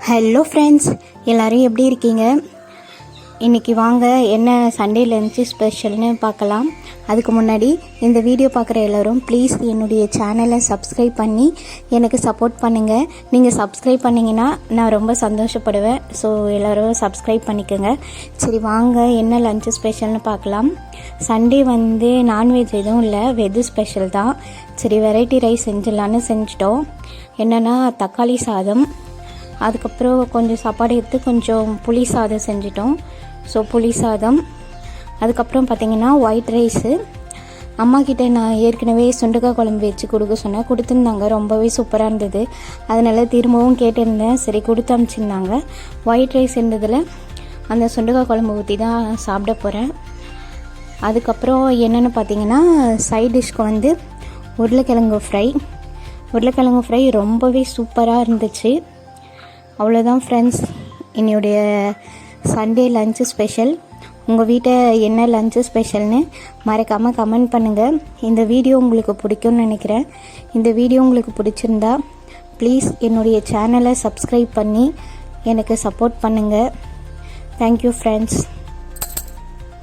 Hello friends, எல்லோரும் எப்படி இருக்கீங்க? இன்றைக்கி வாங்க என்ன சண்டே லஞ்சு ஸ்பெஷல்னு பார்க்கலாம். அதுக்கு முன்னாடி இந்த வீடியோ பார்க்குற எல்லோரும் ப்ளீஸ் என்னுடைய சேனலை சப்ஸ்கிரைப் பண்ணி எனக்கு சப்போர்ட் பண்ணுங்கள். நீங்கள் சப்ஸ்கிரைப் பண்ணிங்கன்னா நான் ரொம்ப சந்தோஷப்படுவேன். ஸோ எல்லோரும் சப்ஸ்கிரைப் பண்ணிக்கோங்க. சரி வாங்க என்ன லஞ்சு ஸ்பெஷல்னு பார்க்கலாம். சண்டே நான்வெஜ் எதுவும் இல்லை, வெஜ் ஸ்பெஷல் தான். சரி வெரைட்டி ரைஸ் செஞ்சிடலான்னு செஞ்சிட்டோம். என்னென்னா தக்காளி சாதம், அதுக்கப்புறம் கொஞ்சம் சாப்பாடு எடுத்து கொஞ்சம் புளி சாதம் செஞ்சிட்டோம். ஸோ புளி சாதம், அதுக்கப்புறம் பார்த்திங்கன்னா ஒயிட் ரைஸு. அம்மாக்கிட்ட நான் ஏற்கனவே சுண்டக்காய் குழம்பு வச்சு கொடுக்க சொன்னேன், கொடுத்துருந்தாங்க. ரொம்பவே சூப்பராக இருந்தது. அதனால் திரும்பவும் கேட்டிருந்தேன். சரி கொடுத்து அனுப்பிச்சிருந்தாங்க. ஒயிட் ரைஸ் இருந்ததில் அந்த சுண்டக்காய் குழம்பு ஊற்றி தான் சாப்பிட போகிறேன். அதுக்கப்புறம் என்னென்னு பார்த்திங்கன்னா சைட் டிஷ்க்கு உருளைக்கிழங்கு ஃப்ரை ரொம்பவே சூப்பராக இருந்துச்சு. அவ்வளோதான் ஃப்ரெண்ட்ஸ், என்னுடைய சண்டே லஞ்சு ஸ்பெஷல். உங்கள் வீட்டை என்ன லஞ்சு ஸ்பெஷல்னு மறக்காமல் கமெண்ட் பண்ணுங்கள். இந்த வீடியோ உங்களுக்கு பிடிக்கும்னு நினைக்கிறேன். இந்த வீடியோ உங்களுக்கு பிடிச்சிருந்தா ப்ளீஸ் என்னுடைய சேனலை சப்ஸ்கிரைப் பண்ணி எனக்கு சப்போர்ட் பண்ணுங்கள். Thank you friends.